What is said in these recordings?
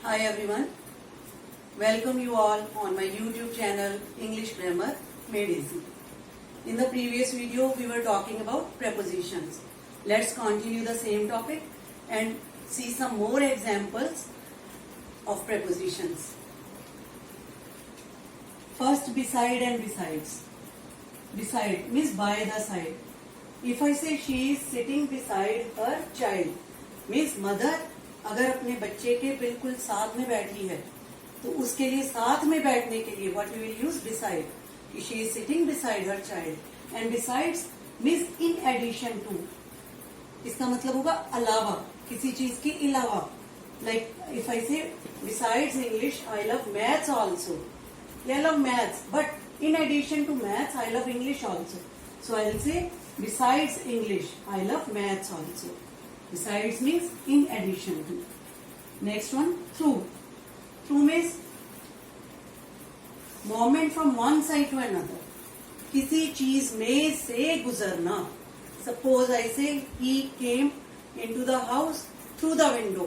Hi everyone, welcome you all on my YouTube channel English Grammar Made Easy. In the previous video we were talking about prepositions. Let's continue the same topic and see some more examples of prepositions. First, beside and besides. Beside means by the side. If I say she is sitting beside her child means mother अगर अपने बच्चे के बिल्कुल साथ में बैठी है तो उसके लिए साथ में बैठने के लिए what we will use beside. She is sitting beside her child and besides means in addition to. इसका मतलब होगा अलावा, किसी चीज के अलावा. Like if I say besides English I love maths also. I love maths but in addition to maths I love English also. So I will say besides English I love maths also. Besides means in addition to. Next one, through. Through means movement from one side to another. किसी चीज में से गुजरना. Suppose I say he came into the house through the window.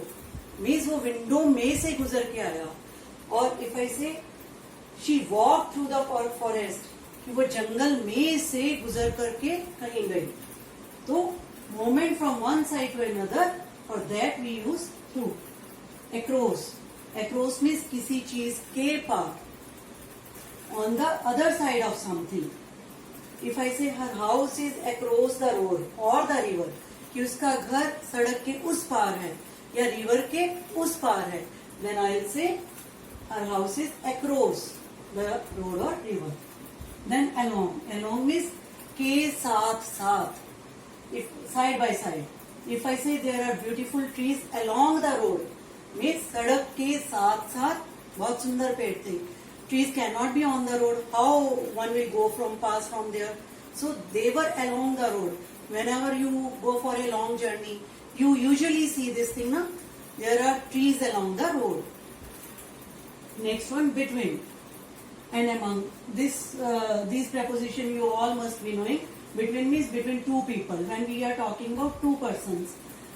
means वो window में से गुजर के आया. और if I say she walked through the forest, कि वो जंगल में से गुजर करके कहीं गई. तो movement from one side to another, for that we use through. Across. Across means किसी चीज के पार. On the other side of something. If I say her house is across the road or the river, कि उसका घर सड़क के उस पार है या रिवर के उस पार है, then I'll say her house is across the road or river. Then along. Along means के साथ साथ. If side by side. If I say there are beautiful trees along the road, means सड़क के साथ साथ बहुत सुंदर पेड़ थे. Trees cannot be on the road. How one will pass from there? So they were along the road. Whenever you go for a long journey, you usually see this thing, na? There are trees along the road. Next one, between and among. These preposition you all must be knowing. Between means between two people. When we are talking about two persons,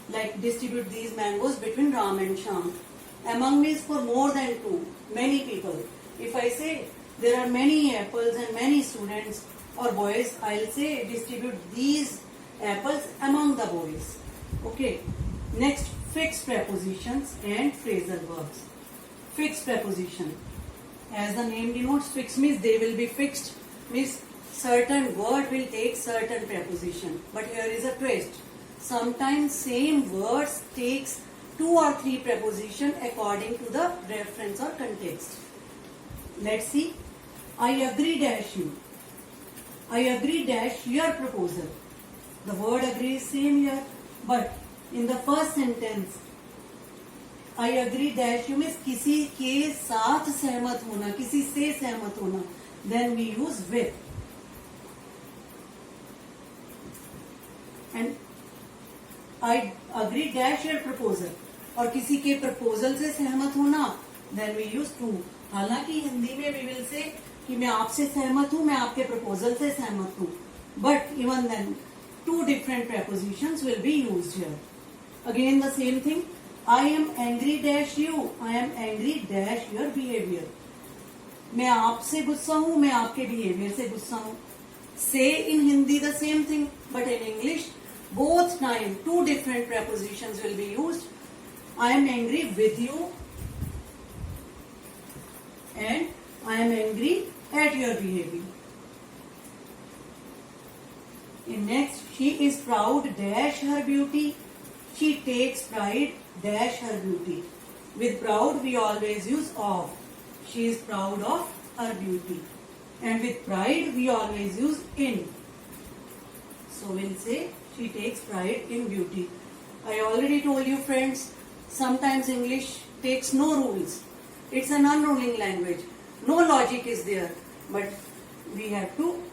like distribute these mangoes between Ram and Sham. Among means for more than two, many people. If I say there are many apples and many students or boys, I'll say distribute these apples among the boys. Okay. Next, fixed prepositions and phrasal verbs. Fixed preposition. As the name denotes, fixed means they will be fixed. Means certain word will take certain preposition. But here is a twist. Sometimes same words takes two or three preposition according to the reference or context. Let's see. I agree dash you. I agree dash your proposal. The word agree is same here. But in the first sentence, I agree dash you means किसी के साथ सहमत होना, किसी से सहमत होना. Then we use with. And I agree dash your proposal. और किसी के प्रपोजल से सहमत होना, then we use to. हालांकि हिंदी में we will say कि मैं आपसे सहमत हूँ, मैं आपके प्रपोजल से सहमत हूँ. But even then, two different prepositions will be used here. Again the same thing. I am angry dash you. I am angry dash your behavior. मैं आपसे गुस्सा हूँ, मैं आपके बिहेवियर से गुस्सा हूँ. Say in Hindi the same thing, but in English both time two different prepositions will be used. I am angry with you and I am angry at your behavior. In next, she is proud dash her beauty. She takes pride dash her beauty. With proud we always use of. She is proud of her beauty. And with pride we always use in. So we'll say she takes pride in beauty. I already told you friends, sometimes English takes no rules. It's an unruling language. No logic is there. But we have to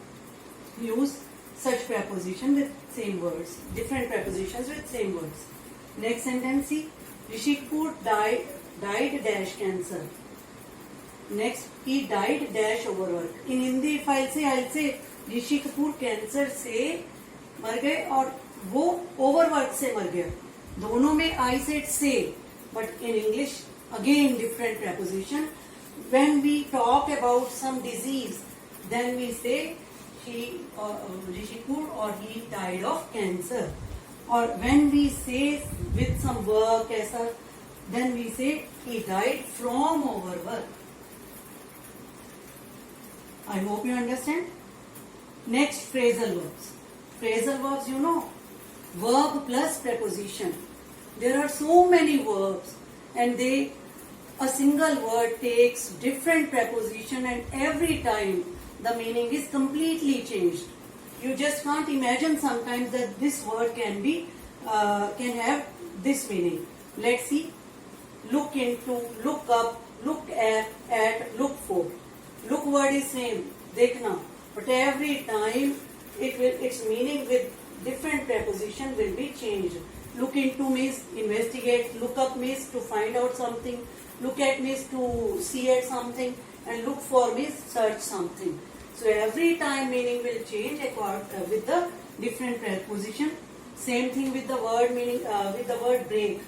use such preposition with same words. Different prepositions with same words. Next sentence, see. Rishi Kapoor died dash cancer. Next, he died dash overwork. In Hindi if I'll say Rishi Kapoor cancer से मर गए और वो overwork से मर गए. दोनों में आई सेड से, but in English Again, different preposition. When we talk about some disease, then we say she could or he died of cancer. Or when we say with some work, aisa, then we say he died from overwork. I hope you understand. Next, phrasal verbs. Phrasal verbs, you know, verb plus preposition. There are so many verbs, and a single word takes different preposition, and every time the meaning is completely changed. You just can't imagine sometimes that this word can have this meaning. Let's see. Look into, look up, look at, look for. Look word is same, dekhna, but every time its meaning with different preposition will be changed. Look into means investigate, look up means to find out something, look at means to see at something, and look for means search something. So every time meaning will change with the different preposition. Same thing with the word meaning, with the word break.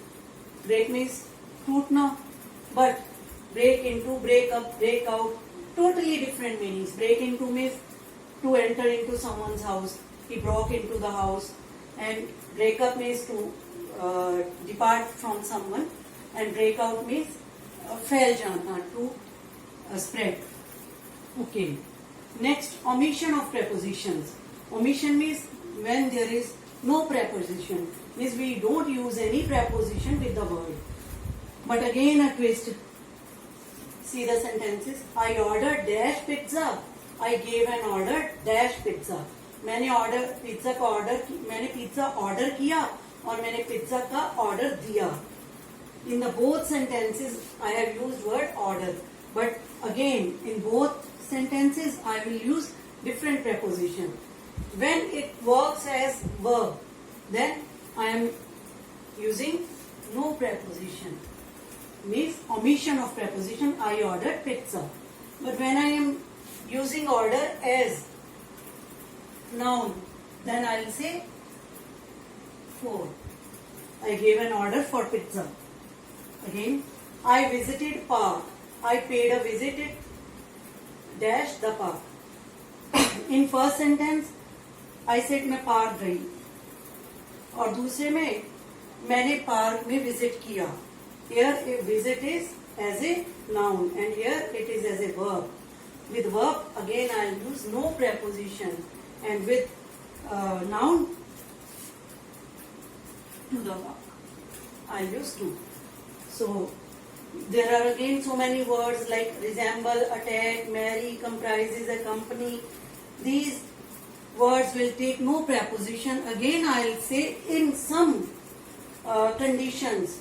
Break means tootna, but break into, break up, break out, totally different meanings. Break into means to enter into someone's house. He broke into the house. And break up means to depart from someone. And break out means फैल जाना, to spread. Okay. Next, omission of prepositions. Omission means when there is no preposition. Means we don't use any preposition with the word. But again a twist. See the sentences. I ordered dash pizza. I gave an order dash pizza. मैंने pizza order किया और मैंने pizza का order दिया. In the both sentences, I have used word order. But again, in both sentences, I will use different preposition. When it works as verb, then I am using no preposition. Means omission of preposition. I ordered pizza. But when I am using order as noun, then I will say for. I gave an order for pizza. Again, I visited park. I paid a visit dash the park. In first sentence, I said मैं park गई और दूसरे में मैंने park में visit किया. Here a visit is as a noun and here it is as a verb. With verb again I will use no preposition, and with noun to the verb I use to. So there are again so many words like resemble, attack, marry, comprises, accompany. These words will take no preposition. Again I will say in some conditions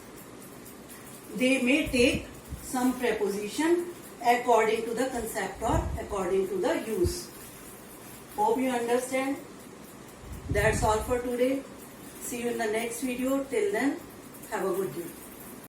they may take some preposition according to the concept or according to the use. Hope you understand. That's all for today. See you in the next video. Till then, have a good day.